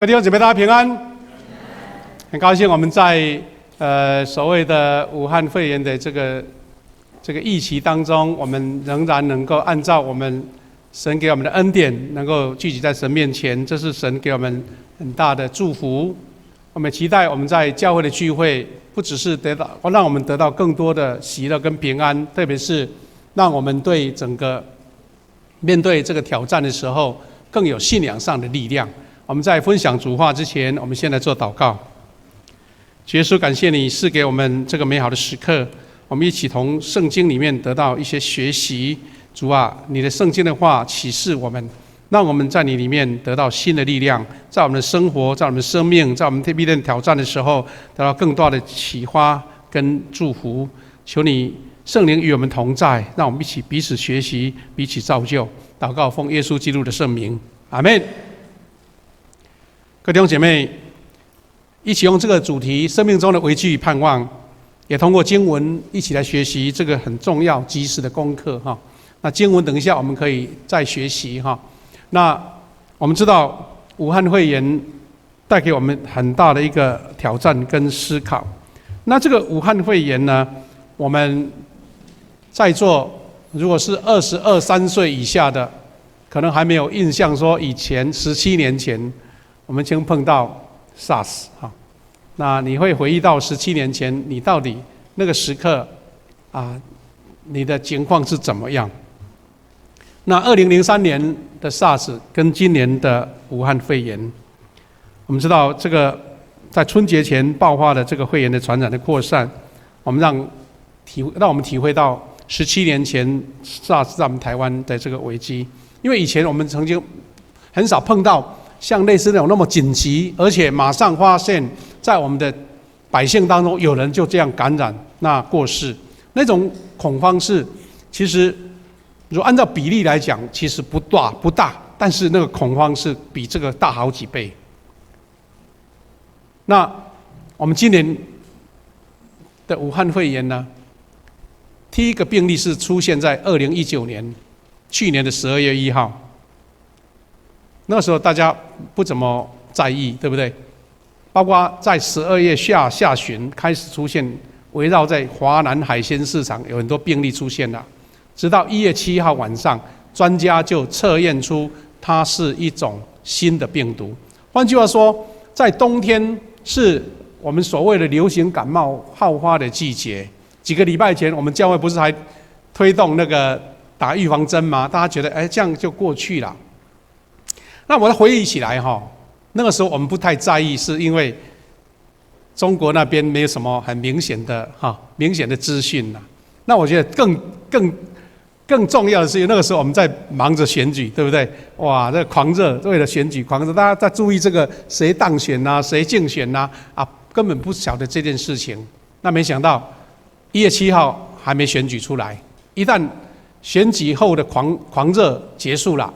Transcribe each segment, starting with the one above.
各位弟兄姊妹，大家平安。很高兴我们在所谓的武汉肺炎的这个疫情当中，我们仍然能够按照我们神给我们的恩典，能够聚集在神面前，这是神给我们很大的祝福。我们期待我们在教会的聚会，不只是让我们得到更多的喜乐跟平安，特别是让我们对整个面对这个挑战的时候，更有信仰上的力量。我们在分享主话之前，我们先来做祷告。主耶稣，感谢你赐给我们这个美好的时刻，我们一起从圣经里面得到一些学习。主啊，你的圣经的话启示我们，让我们在你里面得到新的力量，在我们的生活，在我们的生命，在我们面对挑战的时候，得到更多的启发跟祝福。求你圣灵与我们同在，让我们一起彼此学习，彼此造就。祷告奉耶稣基督的圣名，阿们。各位弟兄姐妹，一起用这个主题生命中的危机与盼望，也通过经文一起来学习这个很重要及时的功课哈。那经文等一下我们可以再学习哈。那我们知道武汉肺炎带给我们很大的一个挑战跟思考。那这个武汉肺炎呢，我们在座如果是22、23岁以下的，可能还没有印象说以前17年前我们曾碰到 SARS 哈。那你会回忆到17年前，你到底那个时刻你的情况是怎么样？那2003年的 SARS 跟今年的武汉肺炎，我们知道这个在春节前爆发的这个肺炎的传染的扩散，我们让我们体会到17年前 SARS 在我们台湾的这个危机。因为以前我们曾经很少碰到像类似那种那么紧急，而且马上发现在我们的百姓当中有人就这样感染那过世，那种恐慌是其实如果按照比例来讲其实不大，但是那个恐慌是比这个大好几倍。那我们今年的武汉肺炎呢，第一个病例是出现在2019年去年的12月1号，那时候大家不怎么在意，对不对？包括在12月下旬开始出现，围绕在华南海鲜市场有很多病例出现了，直到1月7号晚上，专家就测验出它是一种新的病毒。换句话说，在冬天是我们所谓的流行感冒好发的季节。几个礼拜前，我们教会不是还推动那个打预防针吗？大家觉得这样就过去了。那我回忆起来那个时候我们不太在意，是因为中国那边没有什么很明显的资讯啦。那我觉得更重要的是，那个时候我们在忙着选举，对不对？哇，这个狂热，为了选举狂热，大家在注意这个谁当选啊，谁竞选啊，根本不晓得这件事情。那没想到1月7号还没选举出来，一旦选举后的狂热结束了，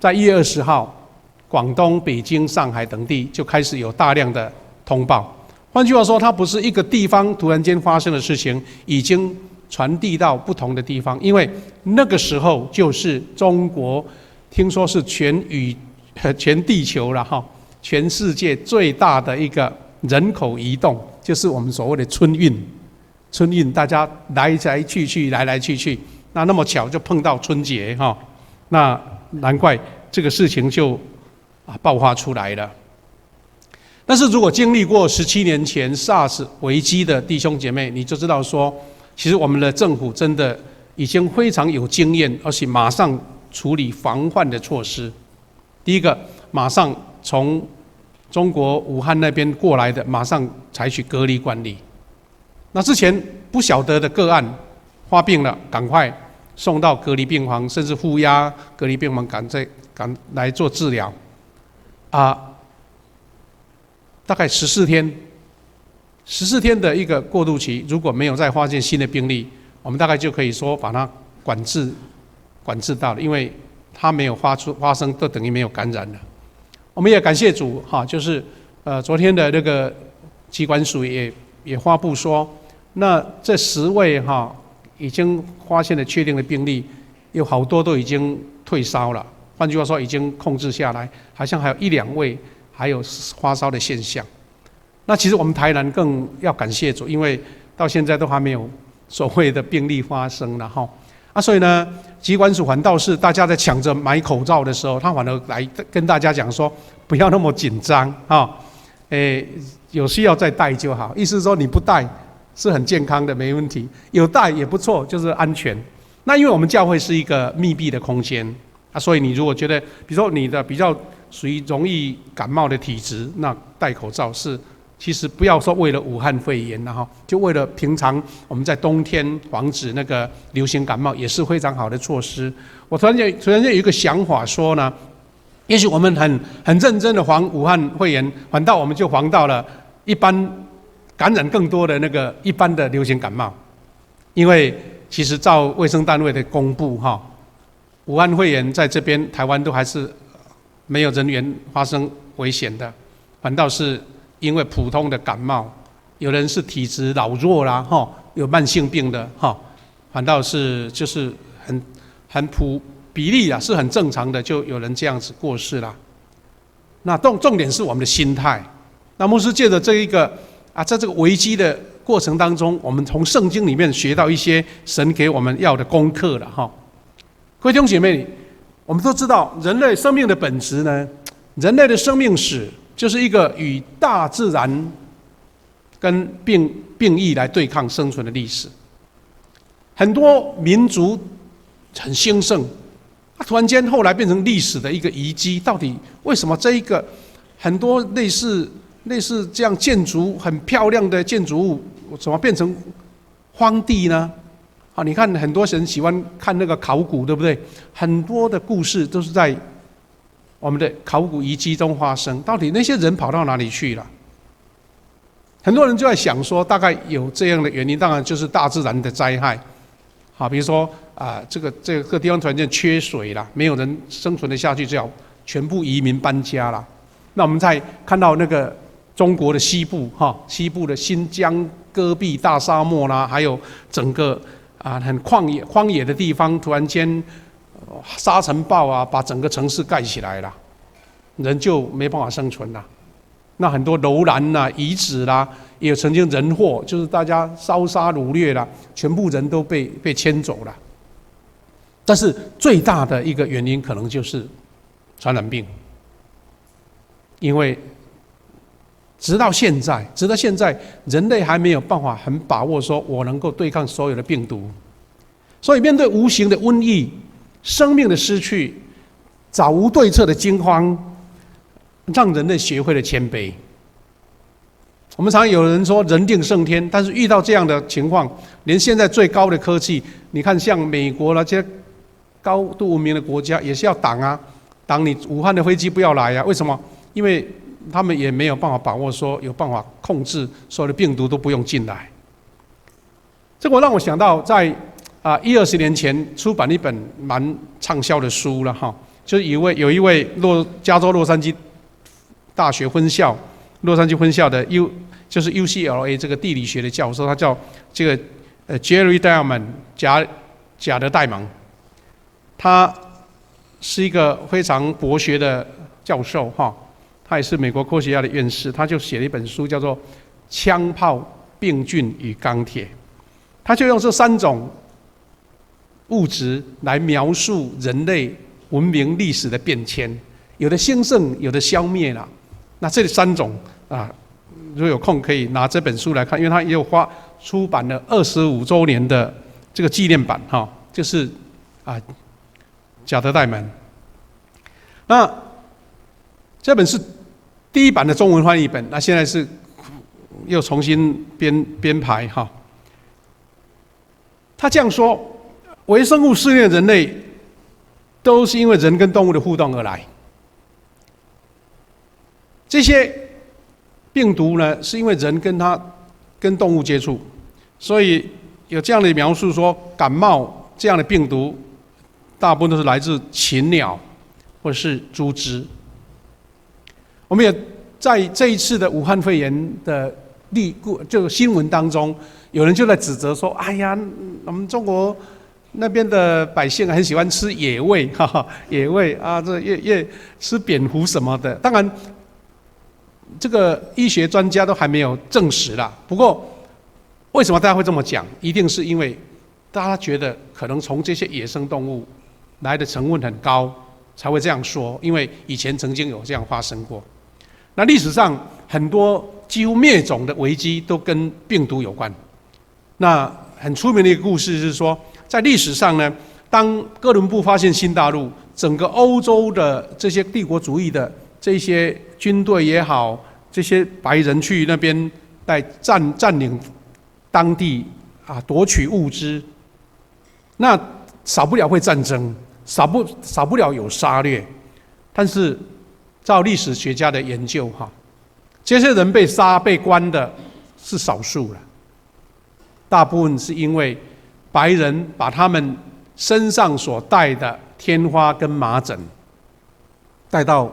在1月20号，广东、北京、上海等地就开始有大量的通报。换句话说，它不是一个地方突然间发生的事情，已经传递到不同的地方。因为那个时候就是中国，听说是全地球了全世界最大的一个人口移动，就是我们所谓的春运，大家来来去去，那么巧就碰到春节那难怪这个事情就爆发出来了。但是如果经历过17年前 SARS 危机的弟兄姐妹，你就知道说，其实我们的政府真的已经非常有经验，而且马上处理防范的措施。第一个，马上从中国武汉那边过来的，马上采取隔离管理。那之前不晓得的个案发病了，赶快送到隔离病房，甚至负压隔离病房赶来做治疗大概14天的一个过渡期，如果没有再发现新的病例，我们大概就可以说把它管制到了，因为它没有发生，都等于没有感染了。我们也感谢主就是昨天的那个疾管署也发布说，那这10位已经发现了确定的病例，有好多都已经退烧了。换句话说，已经控制下来，好像还有1-2位还有发烧的现象。那其实我们台南更要感谢主，因为到现在都还没有所谓的病例发生了哈。所以呢，疾管署反倒是大家在抢着买口罩的时候，他反而来跟大家讲说，不要那么紧张啊，有需要再戴就好。意思是说你不戴是很健康的，没问题；有戴也不错，就是安全。那因为我们教会是一个密闭的空间所以你如果觉得，比如说你的比较属于容易感冒的体质，那戴口罩是。其实不要说为了武汉肺炎就为了平常我们在冬天防止那个流行感冒，也是非常好的措施。我突然间有一个想法说呢，也许我们很认真的防武汉肺炎，反倒我们就防到了一般感染更多的那个一般的流行感冒。因为其实照卫生单位的公布武汉肺炎在这边台湾都还是没有人员发生危险的，反倒是因为普通的感冒，有人是体质老弱啦，有慢性病的，反倒是就是很普比例是很正常的，就有人这样子过世啦。那重点是我们的心态。那牧师借着这一个在这个危机的过程当中，我们从圣经里面学到一些神给我们要的功课了各位弟兄姐妹，我们都知道人类生命的本质呢，人类的生命史。就是一个与大自然跟病疫来对抗生存的历史。很多民族很兴盛，突然间后来变成历史的一个遗迹。到底为什么这一个很多类似这样建筑很漂亮的建筑物，怎么变成荒地呢？你看很多人喜欢看那个考古，对不对？很多的故事都是在我们的考古遗迹中发生，到底那些人跑到哪里去了？很多人就在想说，大概有这样的原因，当然就是大自然的灾害，比如说这个地方突然间缺水了，没有人生存得下去，就要全部移民搬家了。那我们再看到那个中国的西部，西部的新疆、戈壁大沙漠啦，还有整个很荒野的地方，突然间。沙尘暴把整个城市盖起来了，人就没办法生存了。那很多楼兰遗址也有曾经人祸，就是大家烧杀掳掠了，全部人都被迁走了。但是最大的一个原因可能就是传染病，因为直到现在，人类还没有办法很把握说我能够对抗所有的病毒，所以面对无形的瘟疫。生命的失去，找无对策的惊慌，让人类学会了谦卑。我们常有人说人定胜天，但是遇到这样的情况，连现在最高的科技，你看像美国那些高度文明的国家，也是要挡你武汉的飞机不要来为什么？因为他们也没有办法把握说有办法控制所有的病毒都不用进来。这个让我想到在。20年前出版一本蛮畅销的书了就是有一位加州洛杉矶大学分校的就是 UCLA 这个地理学的教授，他叫这个Jerry Diamond 贾德戴蒙，他是一个非常博学的教授他也是美国科学院的院士，他就写了一本书叫做《枪炮、病菌与钢铁》，他就用这3种。物质来描述人类文明历史的变迁，有的兴盛，有的消灭了。那这3种如果有空可以拿这本书来看，因为他也有出版了25周年的这个纪念版就是贾德戴蒙。那这本是第一版的中文翻译本，那现在是又重新编排他这样说。微生物肆虐人类，都是因为人跟动物的互动而来。这些病毒呢，是因为人跟动物接触，所以有这样的描述说，感冒这样的病毒，大部分都是来自禽鸟或者是猪只。我们也在这一次的武汉肺炎的这个新闻当中，有人就在指责说：“哎呀，我们中国。”那边的百姓很喜欢吃野味，野味这越吃蝙蝠什么的。当然，这个医学专家都还没有证实啦。不过，为什么大家会这么讲？一定是因为大家觉得可能从这些野生动物来的成分很高，才会这样说。因为以前曾经有这样发生过。那历史上很多几乎灭种的危机都跟病毒有关。那很出名的一个故事是说，在历史上呢，当哥伦布发现新大陆，整个欧洲的这些帝国主义的这些军队也好，这些白人去那边来占领当地啊，夺取物资，那少不了会战争，少不了有杀掠。但是照历史学家的研究哈，这些人被杀被关的是少数了，大部分是因为白人把他们身上所带的天花跟麻疹带到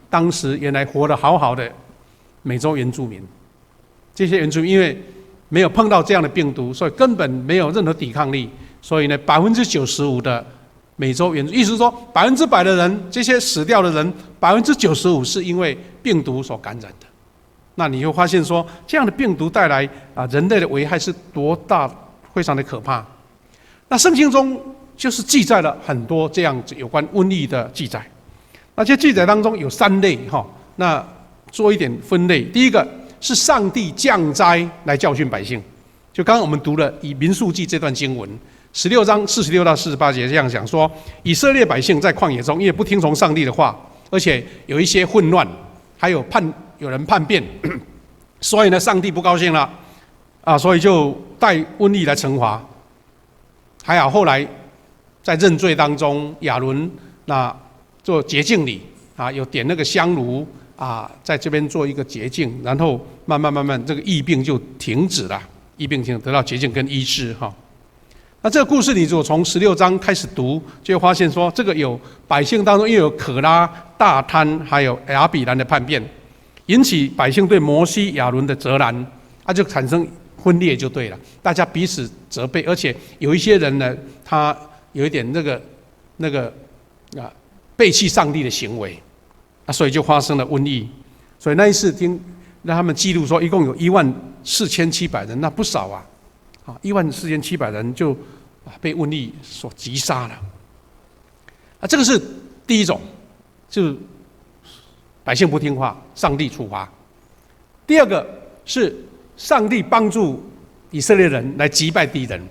当时原来活得好好的美洲原住民。这些原住民因为没有碰到这样的病毒，所以根本没有任何抵抗力，所以呢，95%的美洲原住民，意思是说100%的人，这些死掉的人95%是因为病毒所感染的。那你会发现说，这样的病毒带来人类的危害是多大，非常的可怕。那圣经中就是记载了很多这样子有关瘟疫的记载。那这记载当中有3类哈，那做一点分类。第一个是上帝降灾来教训百姓，就刚刚我们读了以民数记这段经文，16章46到48节这样讲说，以色列百姓在旷野中，因为不听从上帝的话，而且有一些混乱，还有有人叛变，所以呢，上帝不高兴了所以就带瘟疫来惩罚。还好后来在认罪当中，亚伦那做洁净礼有点那个香炉在这边做一个洁净，然后慢慢这个疫病就停止了，疫病得到洁净跟医治哈。那这个故事你如果从16章开始读，就会发现说，这个有百姓当中又有可拉、大滩还有亚比兰的叛变，引起百姓对摩西、亚伦的责难，就产生分裂就对了，大家彼此责备，而且有一些人呢，他有一点那个背弃上帝的行为所以就发生了瘟疫。所以那一次让他们记录说，一共有14700人，那不少14700人就被瘟疫所击杀了这个是第一种，就是百姓不听话，上帝处罚。第二个是上帝帮助以色列人来击败敌人。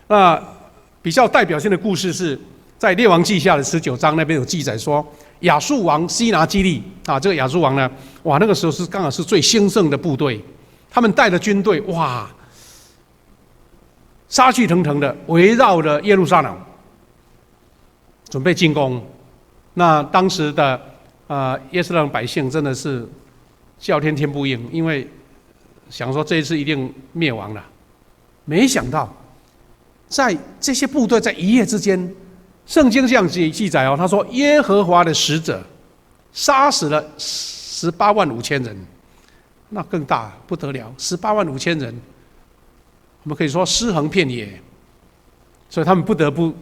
那比较代表性的故事是在列王记下的19章那边有记载说，亚述王西拿基利这个亚述王呢，那个时候是刚好是最兴盛的部队，他们带着军队杀气腾腾的围绕着耶路撒冷，准备进攻。那当时的耶路撒冷百姓真的是叫天天不应，因为想说这一次一定灭亡了。没想到在这些部队在一夜之间，圣经这样记载他说耶和华的使者杀死了185000人，那更大不得了，185000人，我们可以说尸横遍野。所以他们不得不，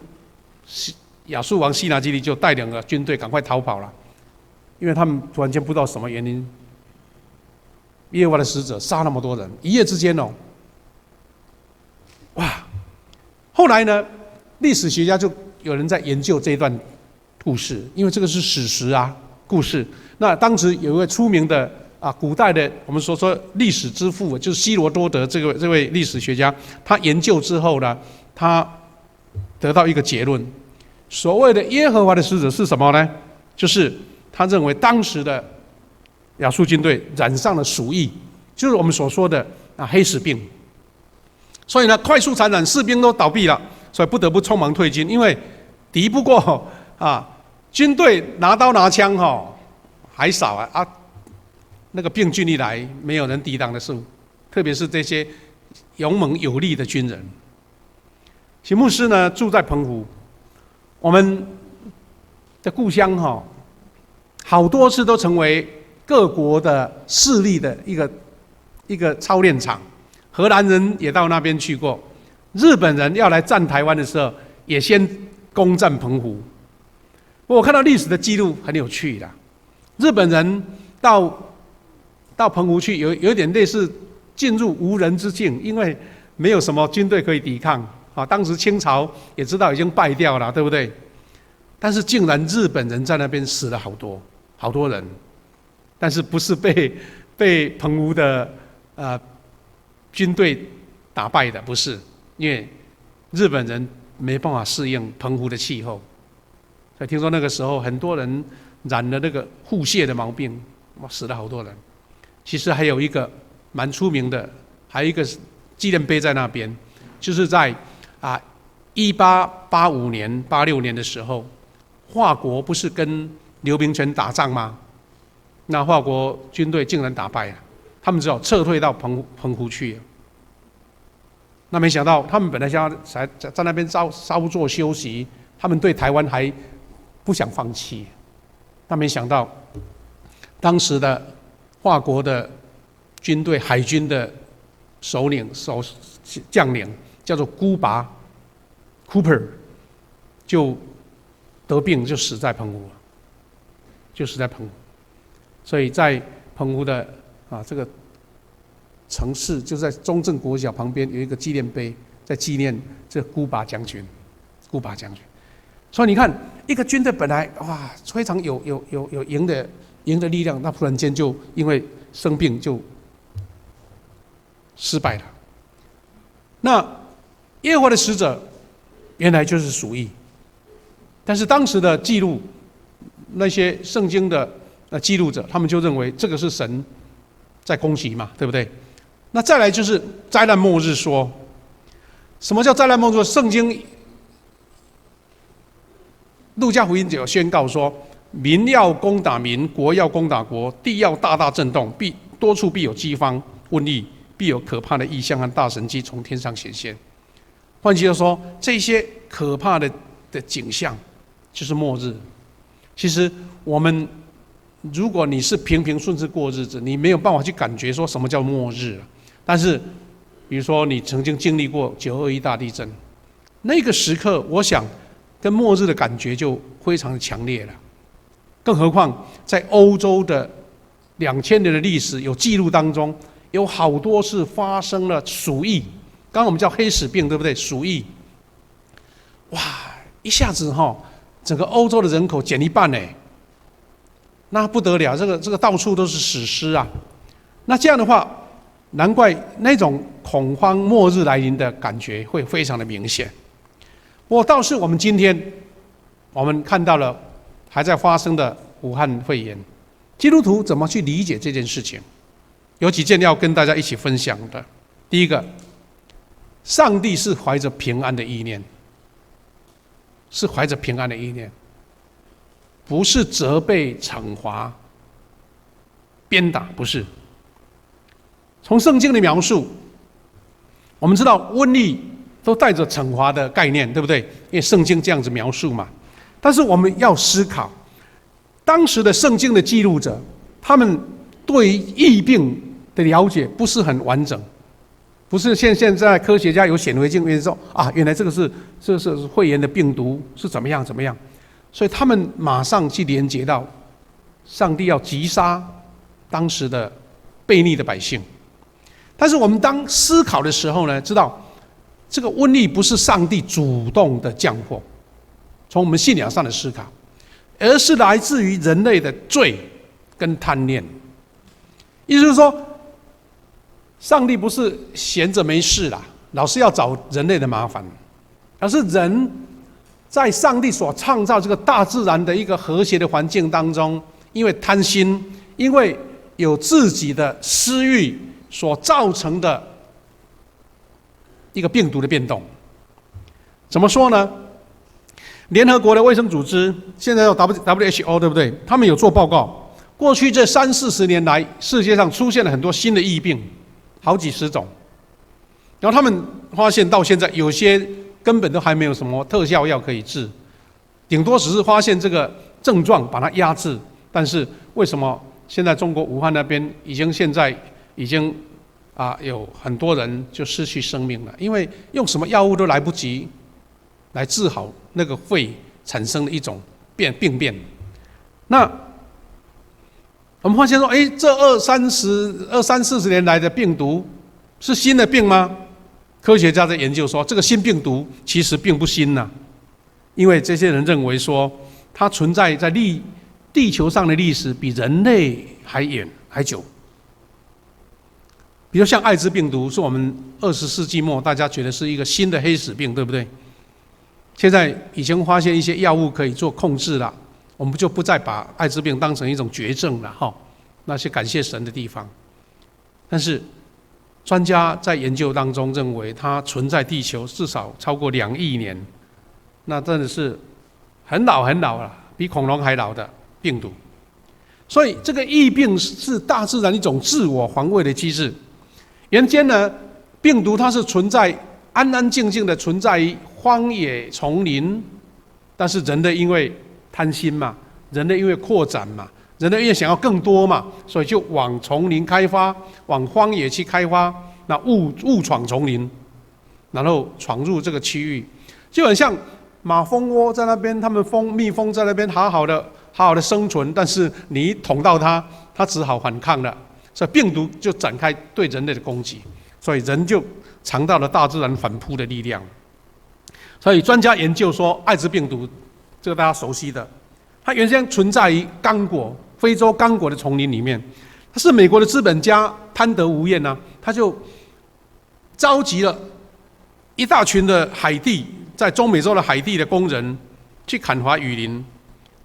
亚述王西拿基利就带2个军队赶快逃跑了，因为他们突然间不知道什么原因，耶和华的使者杀那么多人，一夜之间后来呢，历史学家就有人在研究这一段故事，因为这个是史实故事。那当时有一位出名的古代的我们说历史之父，就是希罗多德这位历史学家，他研究之后呢，他得到一个结论，所谓的耶和华的使者是什么呢？就是他认为当时的亚述军队染上了鼠疫，就是我们所说的黑死病。所以呢，快速传染，士兵都倒闭了，所以不得不匆忙退军，因为敌不过军队拿刀拿枪还少那个病菌一来，没有人抵挡得住，特别是这些勇猛有力的军人。其牧师呢住在澎湖，我们的故乡好多次都成为各国的势力的一个操练场。荷兰人也到那边去过，日本人要来占台湾的时候，也先攻占澎湖。我看到历史的记录很有趣的，日本人到到澎湖去有点类似进入无人之境，因为没有什么军队可以抵抗啊。当时清朝也知道已经败掉了，对不对？但是竟然日本人在那边死了好多人，但是不是被澎湖的军队打败的，不是，因为日本人没办法适应澎湖的气候，所以听说那个时候很多人染了那个腹泻的毛病，哇，死了好多人。其实还有一个蛮出名的，还有一个纪念碑在那边，就是在1885年、86年的时候，法国不是跟刘铭传打仗吗？那法国军队竟然打败了，他们只好撤退到澎湖去。那没想到他们本来想在那边稍作休息，他们对台湾还不想放弃。那没想到当时的法国的军队海军的将领叫做孤拔 Cooper， 就得病就死在澎湖了，所以在澎湖的这个城市，就在中正国小旁边有一个纪念碑，在纪念这孤拔将军。所以你看，一个军队本来哇非常有赢的力量，那突然间就因为生病就失败了。那耶和华的使者原来就是鼠疫，但是当时的记录，那些圣经的记录者，他们就认为这个是神在攻击嘛，对不对？那再来就是灾难末日说，什么叫灾难末日？圣经路加福音就有宣告说，民要攻打民，国要攻打国，地要大大震动，多处必有饥荒、瘟疫，必有可怕的异象和大神迹从天上显现。换句话说，这些可怕的景象就是末日。其实如果你是平平顺顺过日子，你没有办法去感觉说什么叫末日。但是比如说你曾经经历过921大地震，那个时刻我想跟末日的感觉就非常的强烈了。更何况在欧洲的2000年的历史有记录当中，有好多是发生了鼠疫，刚刚我们叫黑死病，对不对？鼠疫，哇，一下子整个欧洲的人口减一半呢，那不得了，这个到处都是死尸啊。那这样的话，难怪那种恐慌末日来临的感觉会非常的明显。倒是我们今天我们看到了还在发生的武汉肺炎，基督徒怎么去理解这件事情？有几件要跟大家一起分享的。第一个，上帝是怀着平安的意念，不是责备、惩罚、鞭打，不是。从圣经的描述，我们知道瘟疫都带着惩罚的概念，对不对？因为圣经这样子描述嘛。但是我们要思考，当时的圣经的记录者，他们对于疫病的了解不是很完整，不是现在科学家有显微镜说原来这是肺炎的病毒是怎么样，所以他们马上去连接到上帝要击杀当时的悖逆的百姓。但是我们当思考的时候呢，知道这个瘟疫不是上帝主动的降祸，从我们信仰上的思考，而是来自于人类的罪跟贪念。意思是说，上帝不是闲着没事啦，老是要找人类的麻烦，而是人在上帝所创造这个大自然的一个和谐的环境当中，因为贪心，因为有自己的私欲所造成的一个病毒的变动。怎么说呢？联合国的卫生组织，现在叫 WHO， 对不对？他们有做报告，过去这30-40年来，世界上出现了很多新的疫病，好几十种。然后他们发现到现在，有些根本都还没有什么特效药可以治，顶多只是发现这个症状把它压制。但是为什么现在中国武汉那边现在已经有很多人就失去生命了？因为用什么药物都来不及来治好那个肺产生的一种病变。那我们发现说，这二三四十年来的病毒是新的病吗？科学家在研究说，这个新病毒其实并不新呐，因为这些人认为说，它存在在地球上的历史比人类还远还久。比如像艾滋病毒，是我们20世纪末大家觉得是一个新的黑死病，对不对？现在已经发现一些药物可以做控制了。我们就不再把艾滋病当成一种绝症了哈，那是感谢神的地方。但是专家在研究当中认为，它存在地球至少超过2亿年，那真的是很老很老了，比恐龙还老的病毒。所以这个疫病是大自然一种自我防卫的机制。原先呢，病毒它是存在安安静静的存在于荒野丛林，但是人类因为贪心嘛，人类因为扩展嘛，人类因为想要更多嘛，所以就往丛林开发，往荒野去开发，那误闯丛林，然后闯入这个区域，就很像马蜂窝在那边，他们蜜蜂在那边好好的生存，但是你一捅到它，它只好反抗了，所以病毒就展开对人类的攻击，所以人就尝到了大自然反扑的力量。所以专家研究说，艾滋病毒这个大家熟悉的，它原先存在于刚果，非洲刚果的丛林里面。他是美国的资本家潘德无厌呢，他就召集了一大群的海地，在中美洲的海地的工人去砍伐雨林，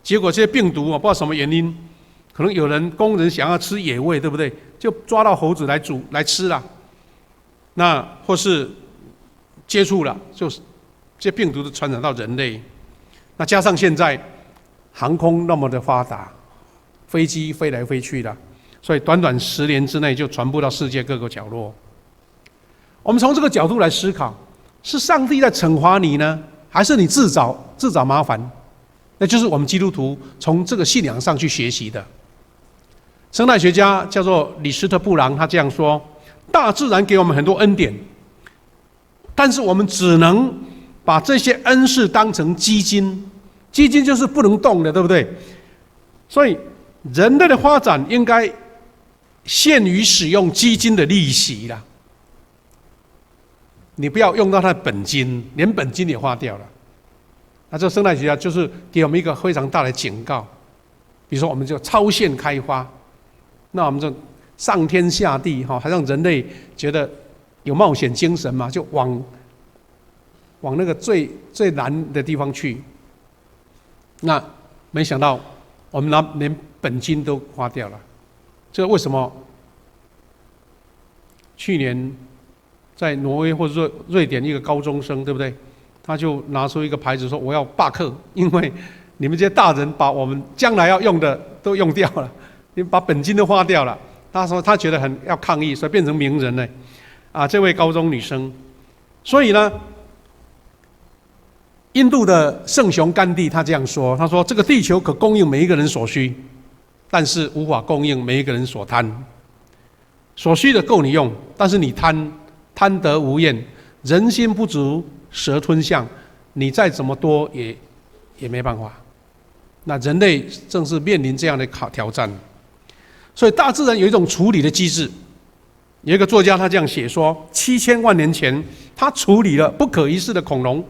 结果这些病毒不知道什么原因，可能有工人想要吃野味，对不对？就抓到猴子来煮来吃了，那或是接触了，就是这些病毒都传染到人类。那加上现在航空那么的发达，飞机飞来飞去的，所以短短10年之内就传播到世界各个角落。我们从这个角度来思考，是上帝在惩罚你呢，还是你自找麻烦？那就是我们基督徒从这个信仰上去学习的。生态学家叫做李斯特布朗，他这样说：大自然给我们很多恩典，但是我们只能把这些恩赐当成基金，基金就是不能动的，对不对？所以人类的发展应该限于使用基金的利息啦，你不要用到它的本金，连本金也花掉了。那这生态学家就是给我们一个非常大的警告，比如说我们就超限开发，那我们就上天下地还让人类觉得有冒险精神嘛，就往那个最难的地方去。那没想到我们连本金都花掉了，这为什么？去年在挪威或者瑞典一个高中生，对不对？他就拿出一个牌子说：“我要罢课，因为你们这些大人把我们将来要用的都用掉了，你把本金都花掉了。”他说他觉得要抗议，所以变成名人了。这位高中女生，所以呢，印度的圣雄甘地他这样说：“他说这个地球可供应每一个人所需，但是无法供应每一个人所贪。所需的够你用，但是你贪得无厌，人心不足蛇吞象，你再怎么多也没办法。那人类正是面临这样的挑战，所以大自然有一种处理的机制。有一个作家他这样写说：7000万年前，他处理了不可一世的恐龙，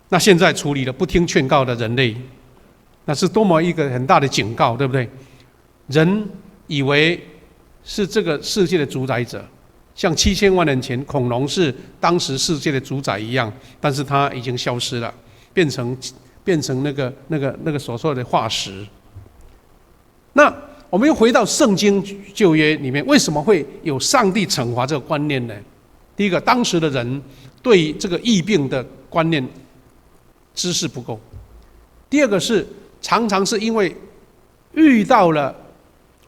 那现在处理了不听劝告的人类，那是多么一个很大的警告，对不对？人以为是这个世界的主宰者，像7000万年前恐龙是当时世界的主宰一样，但是它已经消失了，变成那个所说的化石。那我们又回到圣经旧约里面，为什么会有上帝惩罚这个观念呢？第一个，当时的人对这个疫病的观念知识不够；第二个是常常是因为遇到了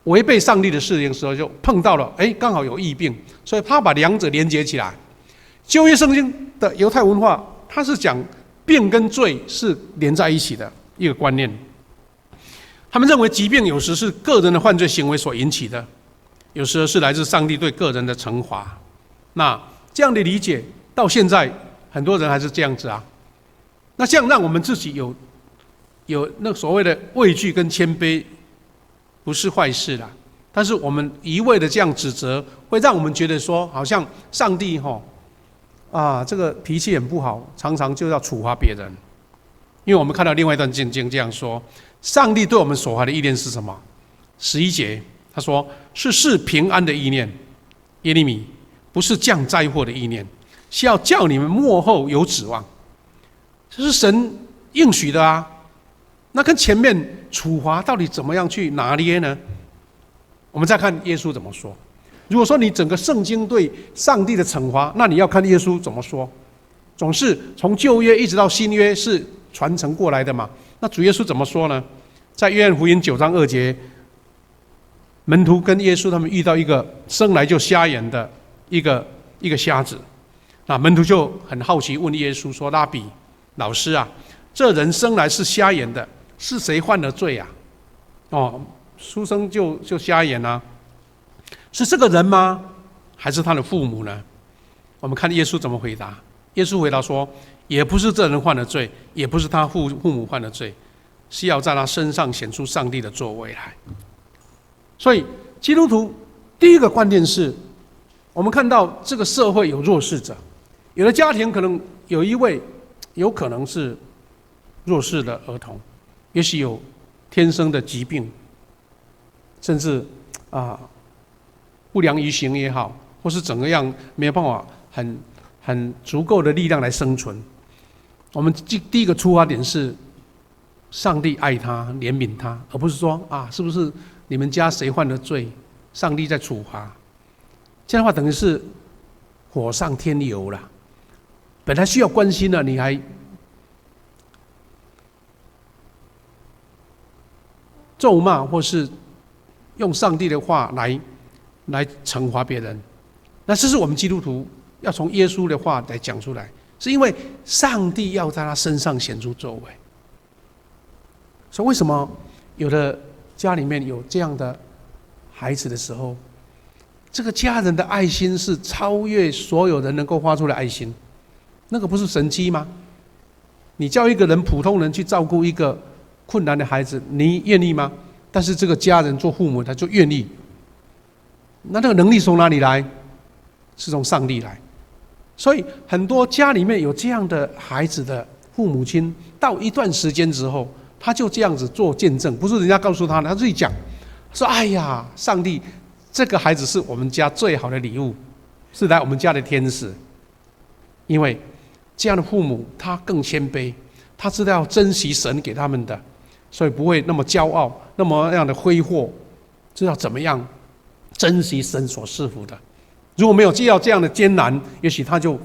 违背上帝的事情的时候，就碰到了刚好有疫病，所以他把两者连接起来。旧约圣经的犹太文化，它是讲病跟罪是连在一起的一个观念。他们认为疾病有时是个人的犯罪行为所引起的，有时是来自上帝对个人的惩罚。那这样的理解到现在很多人还是这样子啊。那这样让我们自己有那所谓的畏惧跟谦卑，不是坏事啦。但是我们一味的这样指责，会让我们觉得说，好像上帝这个脾气很不好，常常就要处罚别人。因为我们看到另外一段经这样说，上帝对我们所怀的意念是什么？11节他说是赐平安的意念，耶利米，不是降灾祸的意念，是要叫你们末后有指望。这是神应许的啊。那跟前面处罚到底怎么样去拿捏呢？我们再看耶稣怎么说。如果说你整个圣经对上帝的惩罚，那你要看耶稣怎么说。总是从旧约一直到新约是传承过来的嘛。那主耶稣怎么说呢？在约翰福音9章2节，门徒跟耶稣他们遇到一个生来就瞎眼的一个瞎子，那门徒就很好奇问耶稣说：“拉比，老师啊，这人生来是瞎眼的，是谁犯了罪啊？出生就瞎眼啊？是这个人吗？还是他的父母呢？”我们看耶稣怎么回答。耶稣回答说：“也不是这人犯了罪，也不是他父母犯了罪，是要在他身上显出上帝的作为来。”所以基督徒第一个观念是，我们看到这个社会有弱势者，有的家庭可能有一位有可能是弱势的儿童，也许有天生的疾病，甚至不良于行也好，或是怎么样没有办法很足够的力量来生存。我们第一个出发点是上帝爱他怜悯他，而不是说是不是你们家谁犯了罪，上帝在处罚。这样的话等于是火上添油了。本来需要关心的，你还咒骂，或是用上帝的话来惩罚别人。那这是我们基督徒要从耶稣的话来讲出来，是因为上帝要在他身上显出作为。所以为什么有的家里面有这样的孩子的时候，这个家人的爱心是超越所有人能够发出的爱心？那个不是神迹吗？你叫一个人普通人去照顾一个困难的孩子，你愿意吗？但是这个家人做父母他就愿意。那个能力从哪里来？是从上帝来。所以很多家里面有这样的孩子的父母亲，到一段时间之后，他就这样子做见证，不是人家告诉他的，他自己讲说：“哎呀，上帝，这个孩子是我们家最好的礼物，是来我们家的天使。”因为这样的父母他更谦卑，他知道要珍惜神给他们的，所以不会那么骄傲，那么样的挥霍，知道怎么样珍惜神所赐福的。如果没有遇到这样的艰难，也许他就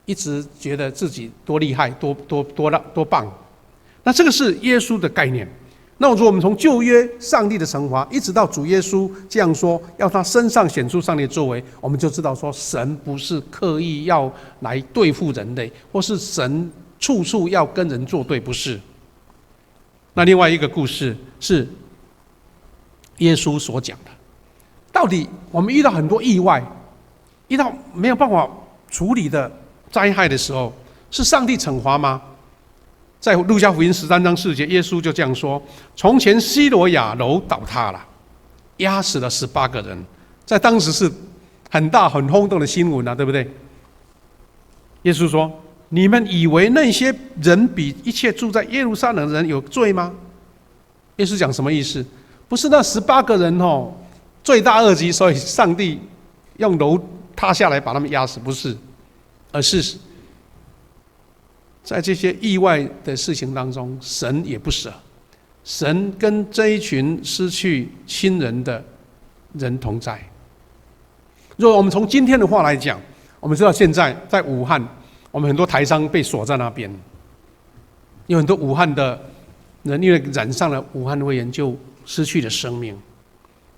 一直觉得自己多厉害、多棒。那这个是耶稣的概念。那如果我们从旧约上帝的惩罚，一直到主耶稣这样说，要他身上显出上帝的作为，我们就知道说，神不是刻意要来对付人类，或是神处处要跟人作对，不是。那另外一个故事是耶稣所讲的。到底我们遇到很多意外，遇到没有办法处理的灾害的时候，是上帝惩罚吗？在路加福音13章4节，耶稣就这样说：“从前西罗亚楼倒塌了，压死了18个人，在当时是很大很轰动的新闻啊，对不对？”耶稣说：“你们以为那些人比一切住在耶路撒冷的人有罪吗？”耶稣讲什么意思？不是那18个人罪大恶极，所以上帝用楼塌下来把他们压死，不是，而是在这些意外的事情当中，神也不舍，神跟这一群失去亲人的人同在。如果我们从今天的话来讲，我们知道现在在武汉，我们很多台商被锁在那边，有很多武汉的人因为染上了武汉肺炎就失去了生命。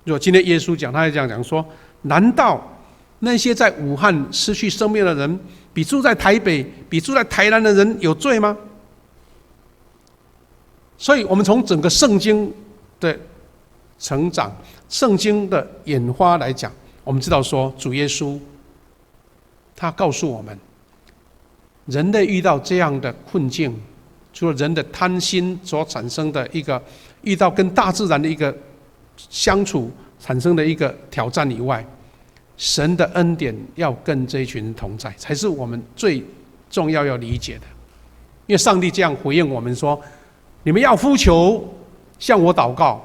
如果今天耶稣讲，他也这样讲说：难道那些在武汉失去生命的人，比住在台北、比住在台南的人有罪吗？所以我们从整个圣经的成长、圣经的演化来讲，我们知道说，主耶稣他告诉我们，人类遇到这样的困境，除了人的贪心所产生的一个遇到跟大自然的一个相处产生的一个挑战以外，神的恩典要跟这一群人同在，才是我们最重要要理解的。因为上帝这样回应我们说：“你们要呼求，向我祷告，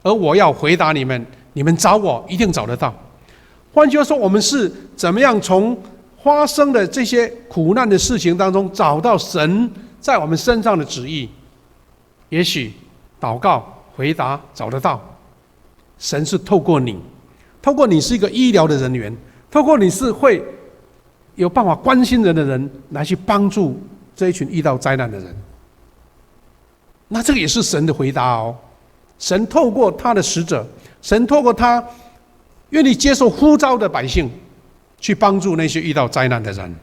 而我要回答你们。你们找我，一定找得到。”换句话说，我们是怎么样从发生的这些苦难的事情当中找到神在我们身上的旨意？也许祷告回答找得到，神是透过你，透过你是一个医疗的人员，透过你是会有办法关心人的人，来去帮助这一群遇到灾难的人。那这个也是神的回答哦。神透过他的使者，神透过他愿意接受呼召的百姓，去帮助那些遇到灾难的人。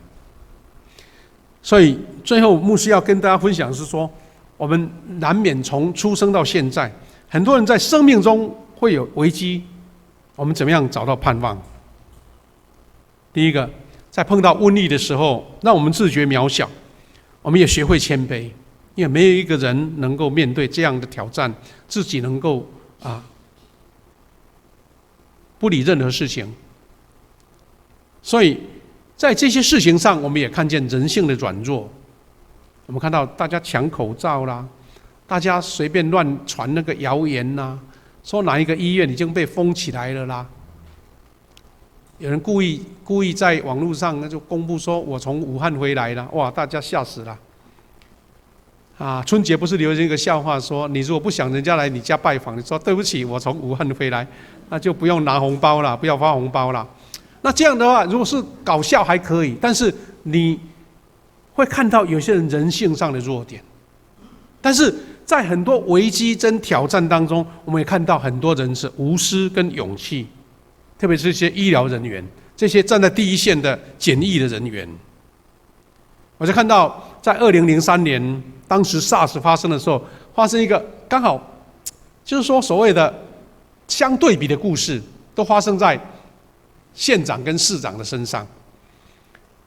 所以最后牧师要跟大家分享的是说，我们难免从出生到现在，很多人在生命中会有危机，我们怎么样找到盼望？第一个，在碰到瘟疫的时候，让我们自觉渺小，我们也学会谦卑，因为没有一个人能够面对这样的挑战，自己能够不理任何事情。所以在这些事情上，我们也看见人性的软弱。我们看到大家抢口罩啦，大家随便乱传那个谣言啦，说哪一个医院已经被封起来了啦。有人故意在网络上就公布说我从武汉回来了，哇，大家吓死了。春节不是流行一个笑话说，你如果不想人家来你家拜访，你说对不起，我从武汉回来，那就不用拿红包了，不要发红包了。那这样的话，如果是搞笑还可以，但是你会看到有些人人性上的弱点。但是在很多危机跟挑战当中，我们也看到很多人是无私跟勇气，特别是这些医疗人员，这些站在第一线的检疫的人员。我就看到在2003年，当时 SARS 发生的时候，发生一个刚好就是说所谓的相对比的故事，都发生在县长跟市长的身上。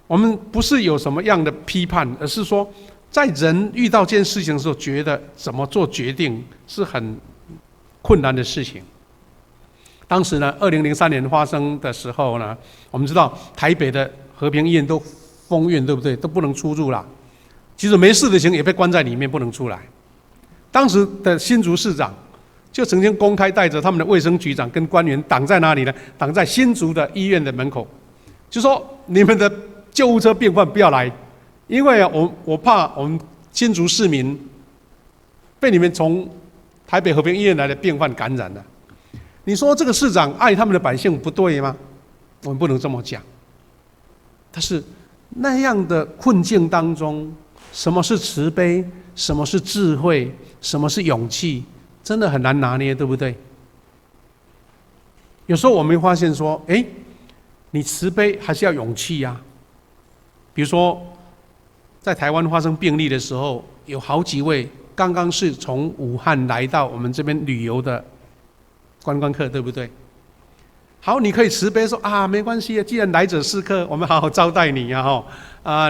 我们不是有什么样的批判，而是说在人遇到这件事情的时候，觉得怎么做决定是很困难的事情。当时呢，2003年发生的时候呢，我们知道台北的和平医院都封院，对不对？都不能出入啦。其实没事的情也被关在里面，不能出来。当时的新竹市长就曾经公开带着他们的卫生局长跟官员挡在哪里呢？挡在新竹的医院的门口，就说你们的救护车病患不要来，因为我怕我们新竹市民被你们从台北和平医院来的病患感染了。你说这个市长爱他们的百姓不对吗？我们不能这么讲。但是那样的困境当中，什么是慈悲？什么是智慧？什么是勇气？真的很难拿捏，对不对？有时候我们会发现说，你慈悲还是要勇气呀。比如说，在台湾发生病例的时候，有好几位刚刚是从武汉来到我们这边旅游的观光客，对不对？好，你可以慈悲说没关系，既然来者是客，我们好好招待你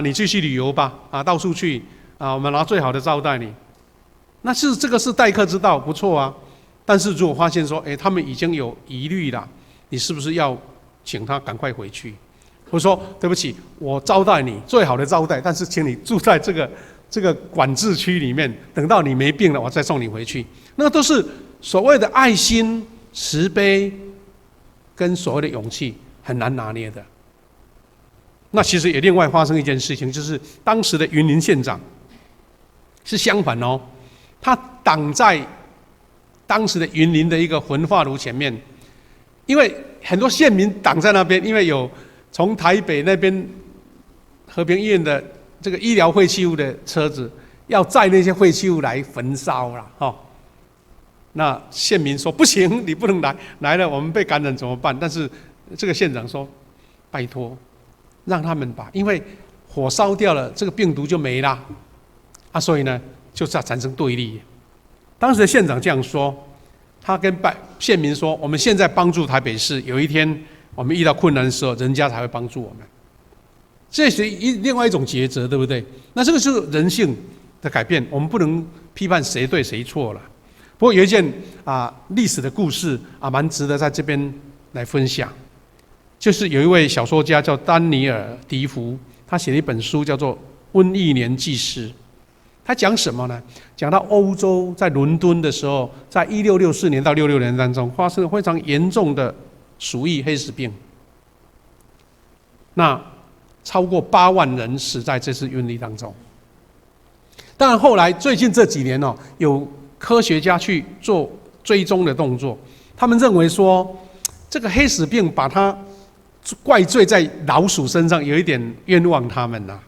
你继续旅游吧，到处去我们拿最好的招待你。那是这个是待客之道，不错啊。但是如果发现说，他们已经有疑虑了，你是不是要请他赶快回去？或者说，对不起，我招待你最好的招待，但是请你住在这个管制区里面，等到你没病了，我再送你回去。那都是所谓的爱心、慈悲跟所谓的勇气，很难拿捏的。那其实也另外发生一件事情，就是当时的云林县长是相反哦，他挡在当时的云林的一个焚化炉前面，因为很多县民挡在那边，因为有从台北那边和平医院的这个医疗废弃物的车子要载那些废弃物来焚烧了那县民说不行，你不能来了我们被感染怎么办？但是这个县长说拜托让他们吧，因为火烧掉了，这个病毒就没了所以呢就是要产生对立。当时的县长这样说，他跟县民说，我们现在帮助台北市，有一天我们遇到困难的时候，人家才会帮助我们。这是另外一种抉择，对不对？那这个是人性，的改变，我们不能批判谁对谁错了。不过有一件历史的故事蛮值得在这边来分享，就是有一位小说家叫丹尼尔·迪福，他写了一本书叫做《瘟疫年纪事》。他讲什么呢？讲到欧洲在伦敦的时候，在1664年到66年当中发生了非常严重的鼠疫黑死病，那超过8万人死在这次瘟疫当中。当然后来最近这几年有科学家去做追踪的动作，他们认为说这个黑死病把它怪罪在老鼠身上，有一点冤枉他们呐。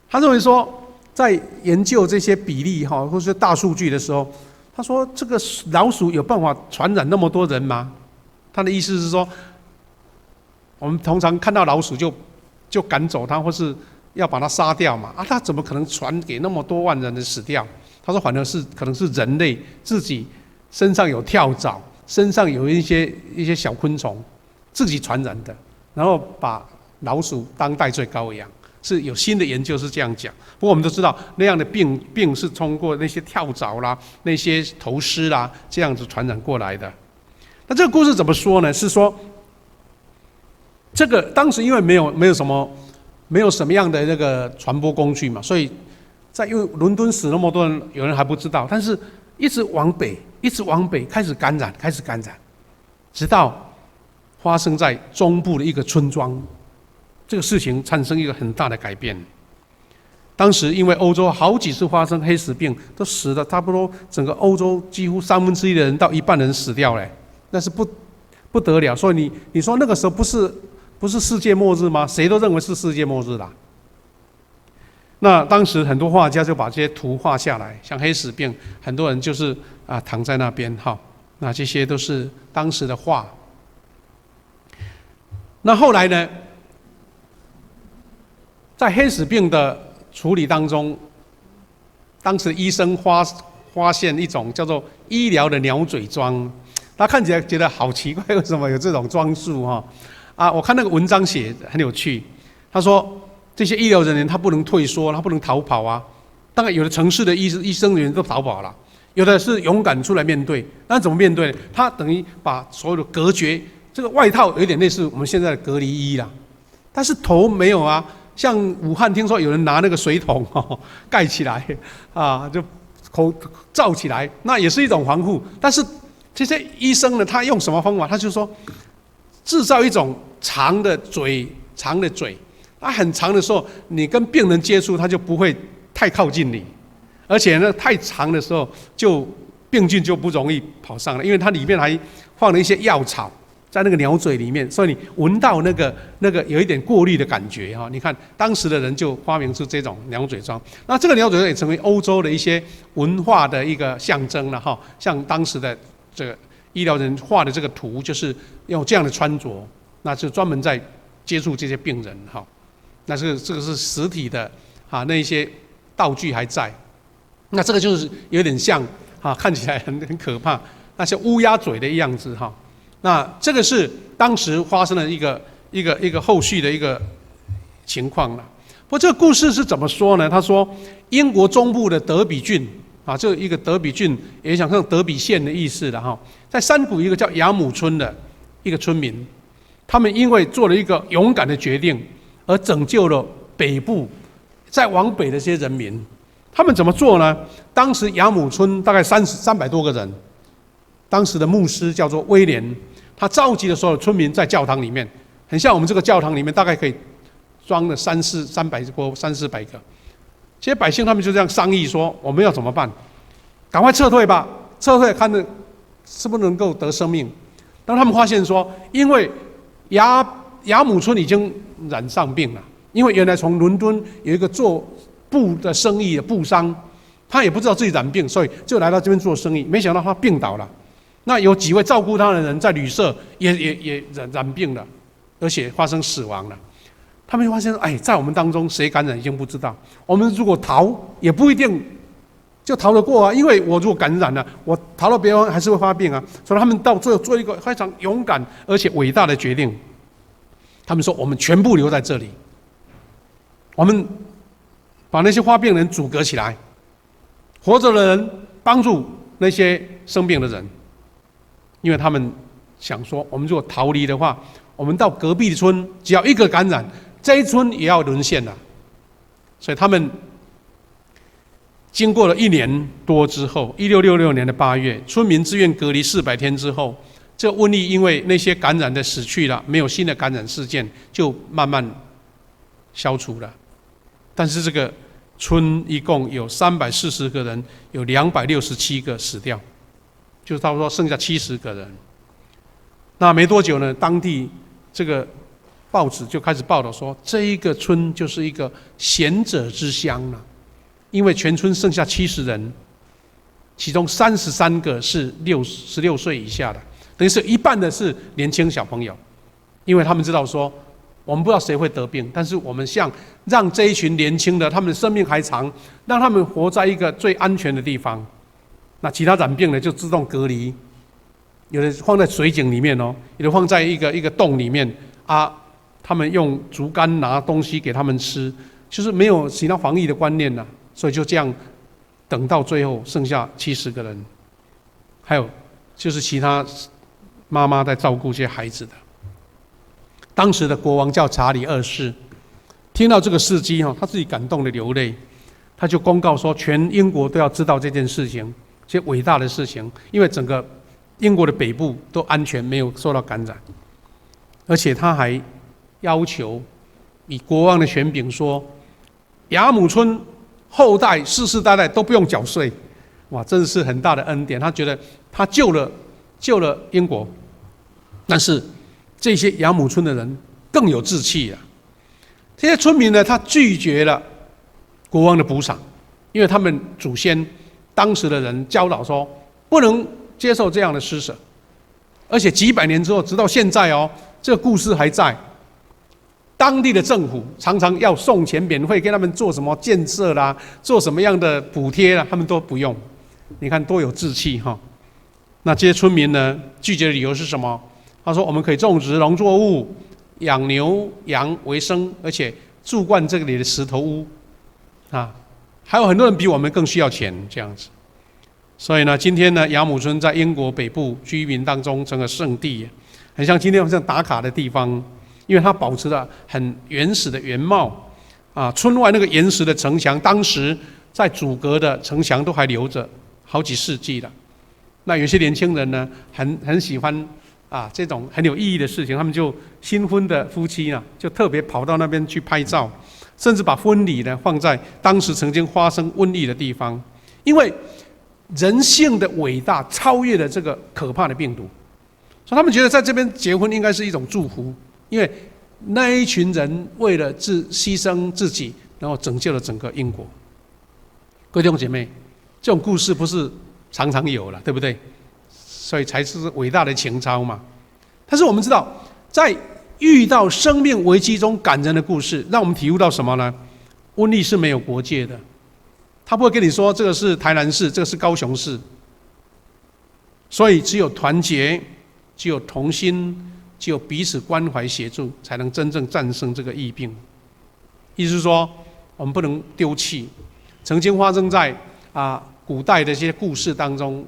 他认为说，在研究这些比例或是大数据的时候，他说这个老鼠有办法传染那么多人吗？他的意思是说，我们通常看到老鼠就赶走它，或是要把它杀掉嘛，它怎么可能传给那么多万人的死掉？他说反而是可能是人类自己身上有跳蚤，身上有一些小昆虫自己传染的，然后把老鼠当代罪羔羊。是有新的研究是这样讲。不过我们都知道那样的病是通过那些跳蚤啦、那些头虱啦这样子传染过来的。那这个故事怎么说呢？是说这个当时因为没有什么样的那个传播工具嘛，所以因为伦敦死那么多人，有人还不知道，但是一直往北开始感染，直到发生在中部的一个村庄。这个事情产生一个很大的改变。当时因为欧洲好几次发生黑死病，都死了差不多整个欧洲几乎1/3的人到1半人死掉了，那是不得了。所以你说那个时候不是世界末日吗？谁都认为是世界末日啦。那当时很多画家就把这些图画下来，像黑死病，很多人就是躺在那边那这些都是当时的画。那后来呢？在黑死病的处理当中，当时医生发现一种叫做医疗的鸟嘴装，他看起来觉得好奇怪，为什么有这种装束我看那个文章写很有趣，他说这些医疗人员他不能退缩，他不能逃跑当然有的城市的医生人员都逃跑了，有的是勇敢出来面对。那怎么面对呢？他等于把所有的隔绝，这个外套有点类似我们现在的隔离衣啦，但是头没有像武汉听说有人拿那个水桶盖起来就口罩起来，那也是一种防护。但是这些医生呢，他用什么方法？他就说制造一种长的嘴，它很长的时候，你跟病人接触，他就不会太靠近你，而且呢，太长的时候病菌就不容易跑上来，因为它里面还放了一些药草。在那个鸟嘴里面，所以你闻到那个有一点过滤的感觉你看当时的人就发明出这种鸟嘴装，那这个鸟嘴装也成为欧洲的一些文化的一个象征了像当时的这个医疗人画的这个图，就是用这样的穿着，那就专门在接触这些病人那这个是实体的那一些道具还在，那这个就是有点像看起来很可怕，那些乌鸦嘴的样子那这个是当时发生的一个后续的一个情况了。不过这个故事是怎么说呢？他说，英国中部的德比郡这一个德比郡也想像德比县的意思的在山谷一个叫雅姆村的一个村民，他们因为做了一个勇敢的决定，而拯救了北部在往北的这些人民。他们怎么做呢？当时雅姆村大概300多个人，当时的牧师叫做威廉。他召集了所有村民在教堂里面，很像我们这个教堂里面大概可以装了300-400个。这些百姓他们就这样商议说：我们要怎么办？赶快撤退吧！撤退看着是不是能够得生命。当他们发现说，因为雅姆村已经染上病了，因为原来从伦敦有一个做布的生意的布商，他也不知道自己染病，所以就来到这边做生意，没想到他病倒了。那有几位照顾他的人在旅社也染病了，而且发生死亡了。他们就发现在我们当中谁感染已经不知道，我们如果逃也不一定就逃得过因为我如果感染了，我逃到别人还是会发病所以他们到最后做一个非常勇敢而且伟大的决定。他们说：我们全部留在这里，我们把那些发病人阻隔起来，活着的人帮助那些生病的人，因为他们想说，我们如果逃离的话，我们到隔壁的村，只要一个感染，这一村也要沦陷了。所以他们经过了1年多之后，1666年的8月，村民自愿隔离400天之后，这瘟疫因为那些感染的死去了，没有新的感染事件，就慢慢消除了。但是这个村一共有340个人，有267个死掉，就差不多剩下70个人。那没多久呢，当地这个报纸就开始报道说，这一个村就是一个贤者之乡了，因为全村剩下70人，其中33个是16岁以下的，等于是一半的是年轻小朋友，因为他们知道说，我们不知道谁会得病，但是我们让这一群年轻的，他们的生命还长，让他们活在一个最安全的地方。那其他染病的就自动隔离，有的放在水井里面哦，有的放在一个洞里面啊。他们用竹竿拿东西给他们吃，就是没有其他防疫的观念了，所以就这样等到最后剩下70个人，还有就是其他妈妈在照顾这些孩子的。当时的国王叫查理2世，听到这个事迹他自己感动的流泪，他就公告说，全英国都要知道这件事情，这些伟大的事情，因为整个英国的北部都安全，没有受到感染，而且他还要求以国王的权柄说，雅姆村后代世世代代都不用缴税。哇，真的是很大的恩典。他觉得他救了英国，但是这些雅姆村的人更有志气啊。这些村民呢，他拒绝了国王的补偿，因为他们祖先当时的人教导说，不能接受这样的施舍，而且几百年之后，直到现在这个故事还在。当地的政府常常要送钱免费给他们做什么建设啦，做什么样的补贴啦，他们都不用。你看多有志气哈！那这些村民呢，拒绝的理由是什么？他说：“我们可以种植农作物，养牛羊为生，而且住惯这里的石头屋啊，还有很多人比我们更需要钱这样子。”所以呢，今天呢，雅姆村在英国北部居民当中成了圣地，很像今天我们打卡的地方。因为它保持了很原始的原貌啊，村外那个岩石的城墙，当时在阻隔的城墙都还留着好几世纪了。那有些年轻人呢，很喜欢啊这种很有意义的事情，他们就新婚的夫妻呢，就特别跑到那边去拍照，甚至把婚礼呢放在当时曾经发生瘟疫的地方，因为人性的伟大超越了这个可怕的病毒，所以他们觉得在这边结婚应该是一种祝福。因为那一群人为了牺牲自己，然后拯救了整个英国。各位弟兄姐妹，这种故事不是常常有了，对不对？所以才是伟大的情操嘛。但是我们知道，在遇到生命危机中感人的故事，让我们体悟到什么呢？瘟疫是没有国界的，他不会跟你说这个是台南市，这个是高雄市。所以只有团结，只有同心。只有彼此关怀协助，才能真正战胜这个疫病。意思是说，我们不能丢弃。曾经发生在古代的一些故事当中，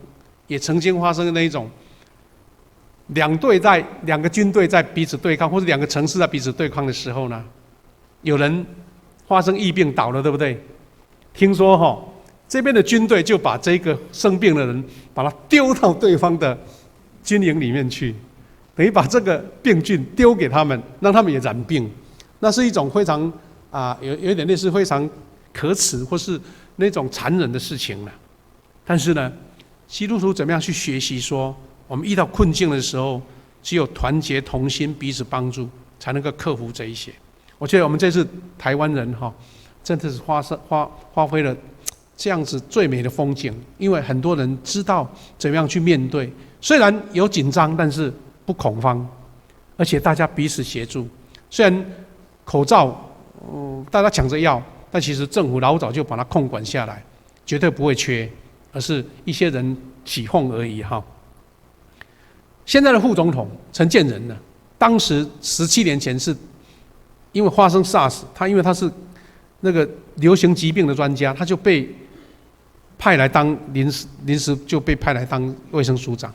也曾经发生那一种两个军队在彼此对抗，或者2个城市在彼此对抗的时候呢，有人发生疫病倒了，对不对？听说这边的军队就把这个生病的人，把他丢到对方的军营里面去。等于把这个病菌丢给他们，让他们也染病，那是一种非常有点类似非常可耻或是那种残忍的事情了。但是呢，基督徒怎么样去学习说，我们遇到困境的时候，只有团结同心，彼此帮助，才能够克服这一些。我觉得我们这次台湾人真的是发挥了这样子最美的风景，因为很多人知道怎么样去面对，虽然有紧张，但是不恐慌，而且大家彼此协助。虽然口罩大家抢着要，但其实政府老早就把它控管下来，绝对不会缺，而是一些人起哄而已现在的副总统陈建仁呢，当时17年前是因为发生 SARS， 因为他是那个流行疾病的专家，他就被派来当临时就被派来当卫生署长。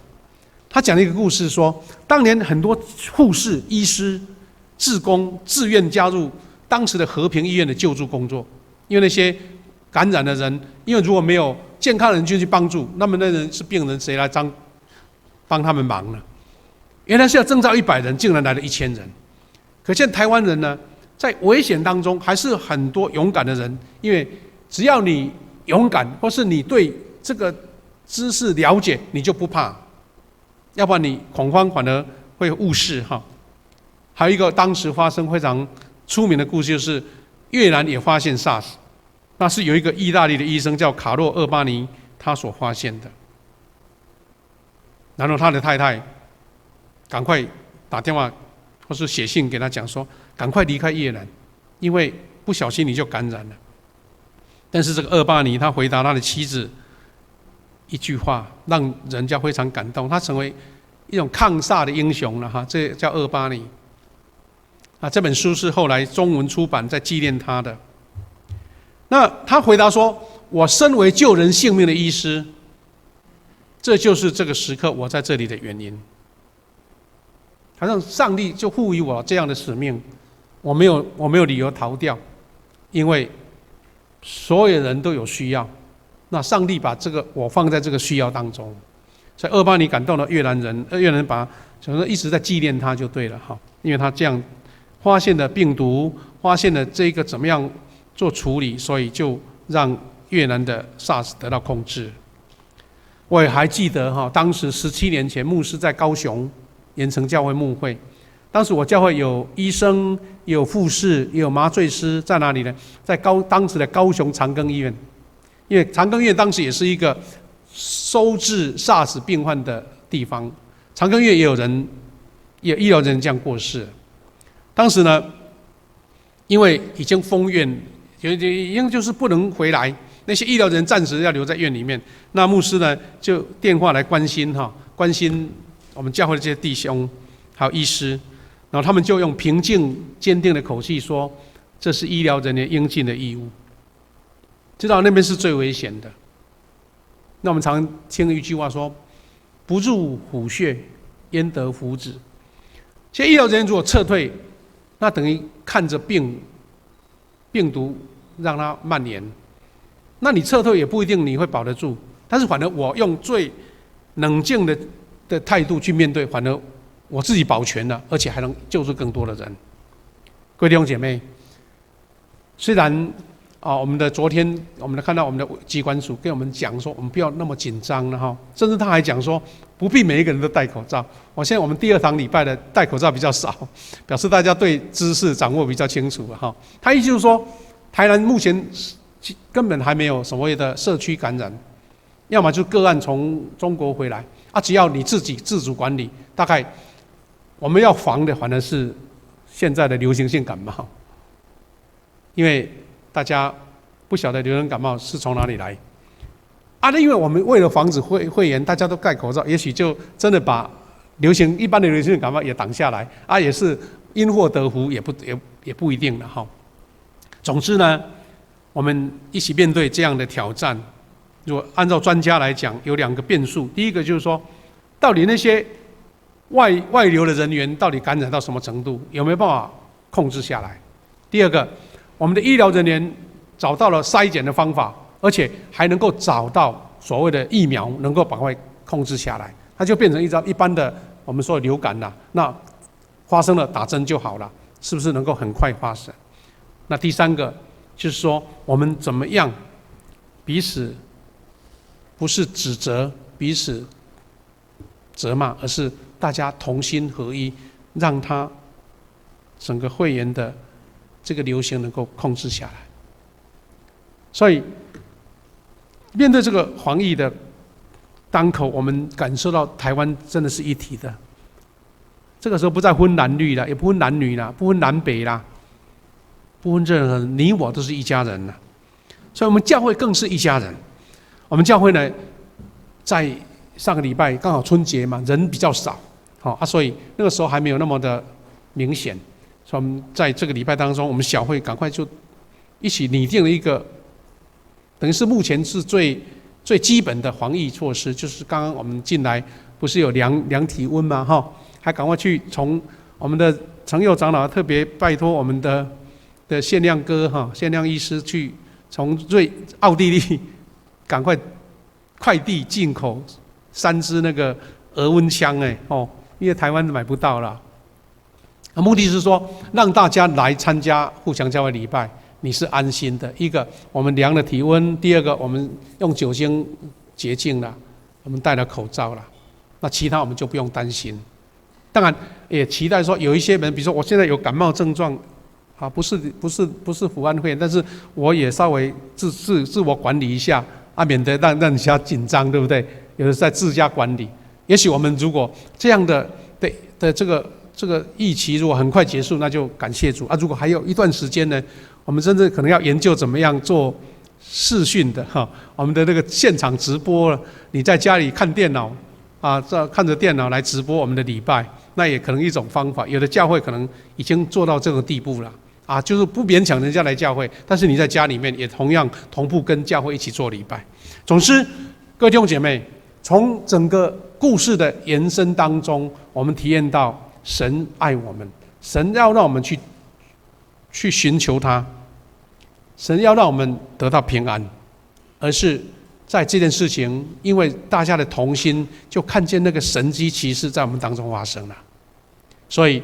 他讲了一个故事说，当年很多护士、医师、志工自愿加入当时的和平医院的救助工作，因为那些感染的人，因为如果没有健康的人就去帮助，那么那人是病人，谁来帮他们忙呢？原来是要征召100人，竟然来了1000人。可见台湾人呢，在危险当中还是很多勇敢的人，因为只要你勇敢，或是你对这个知识了解，你就不怕，要不然你恐慌反而会误事哈。还有一个当时发生非常出名的故事，就是越南也发现 SARS， 那是有一个意大利的医生叫卡洛·厄巴尼他所发现的。然后他的太太赶快打电话或是写信给他讲说，赶快离开越南，因为不小心你就感染了。但是这个厄巴尼他回答他的妻子一句话，让人家非常感动，他成为一种抗SARS的英雄了哈。这叫厄巴尼啊，这本书是后来中文出版在纪念他的。那他回答说：“我身为救人性命的医师，这就是这个时刻我在这里的原因。好像上帝就赋予我这样的使命，我没有理由逃掉，因为所有人都有需要。那上帝把这个我放在这个需要当中，所以厄巴尼感动了越南人，越南人把想说一直在纪念他就对了哈，因为他这样发现了病毒，发现了这个怎么样做处理，所以就让越南的 SARS 得到控制。我也还记得哈，当时17年前，牧师在高雄盐城教会牧会，当时我教会有医生，也有护士，也有麻醉师，在哪里呢？在当时的高雄长庚医院，因为长庚医院当时也是一个收治 SARS 病患的地方，长庚医院也有医疗人这样过世。当时呢，因为已经封院，已经就是不能回来，那些医疗人暂时要留在院里面。那牧师呢，就电话来关心我们教会的这些弟兄，还有医师，然后他们就用平静坚定的口气说：“这是医疗人员应尽的义务。”知道那边是最危险的。那我们常听一句话说：“不入虎穴，焉得虎子。”其实医疗人员如果撤退，那等于看着病毒让它蔓延，那你撤退也不一定你会保得住。但是反而我用最冷静的态度去面对，反而我自己保全了，而且还能救助更多的人。各位弟兄姐妹，虽然我们的昨天我们看到我们的机关署跟我们讲说，我们不要那么紧张了哈，甚至他还讲说，不必每一个人都戴口罩。现在我们第2堂礼拜的戴口罩比较少，表示大家对知识掌握比较清楚了哈。他意思就是说，台南目前根本还没有所谓的社区感染，要么就个案从中国回来只要你自己自主管理，大概我们要防的反而是现在的流行性感冒，因为大家不晓得流行感冒是从哪里来那因为我们为了防止肺炎，大家都戴口罩，也许就真的把一般的流行性感冒也挡下来也是因祸得福，也不一定了哈。总之呢，我们一起面对这样的挑战。如果按照专家来讲，有2个变数。第一个就是说，到底那些外流的人员到底感染到什么程度，有没有办法控制下来？第二个，我们的医疗人员找到了筛检的方法，而且还能够找到所谓的疫苗，能够赶快控制下来，它就变成一般的我们说的流感了。那发生了打针就好了，是不是能够很快发生？那第3个就是说，我们怎么样彼此不是指责、彼此责骂，而是大家同心合一，让它整个肺炎的这个流行能够控制下来。所以，面对这个防疫的当口，我们感受到台湾真的是一体的。这个时候不再分蓝绿了，也不分男女了，不分南北啦，不分任何人，你我都是一家人了。所以我们教会更是一家人。我们教会呢，在上个礼拜刚好春节嘛，人比较少，所以那个时候还没有那么的明显。所以我们在这个礼拜当中，我们小会赶快就一起拟定了一个，等于是目前是最最基本的防疫措施，就是刚刚我们进来不是有量体温吗？哈，还赶快去从我们的程佑长老特别拜托我们的限量哥哈，限量医师去从奥地利赶快快递进口3支那个额温枪因为台湾买不到了。目的是说让大家来参加互相教会礼拜，你是安心的。一个，我们量了体温；第二个，我们用酒精洁净了，我们戴了口罩了。那其他我们就不用担心。当然也期待说有一些人，比如说我现在有感冒症状，不是福安会，但是我也稍微自我管理一下免得让人家紧张，对不对？有的在自家管理。也许我们如果这样的这个疫情如果很快结束，那就感谢主如果还有一段时间呢，我们甚至可能要研究怎么样做视讯的我们的那个现场直播了。你在家里看电脑看着电脑来直播我们的礼拜，那也可能一种方法。有的教会可能已经做到这个地步了就是不勉强人家来教会，但是你在家里面也同样同步跟教会一起做礼拜。总之，各位弟兄姐妹，从整个故事的延伸当中，我们体验到神爱我们，神要让我们去寻求他，神要让我们得到平安，而是在这件事情，因为大家的同心，就看见那个神迹奇事在我们当中发生了。所以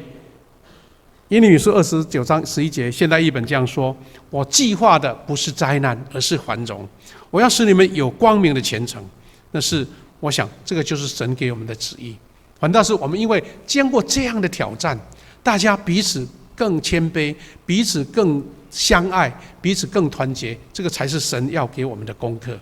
耶利米书29章11节现代译本这样说：我计划的不是灾难，而是繁荣，我要使你们有光明的前程。那是我想这个就是神给我们的旨意。反倒是我们因为经过这样的挑战，大家彼此更谦卑，彼此更相爱，彼此更团结，这个才是神要给我们的功课。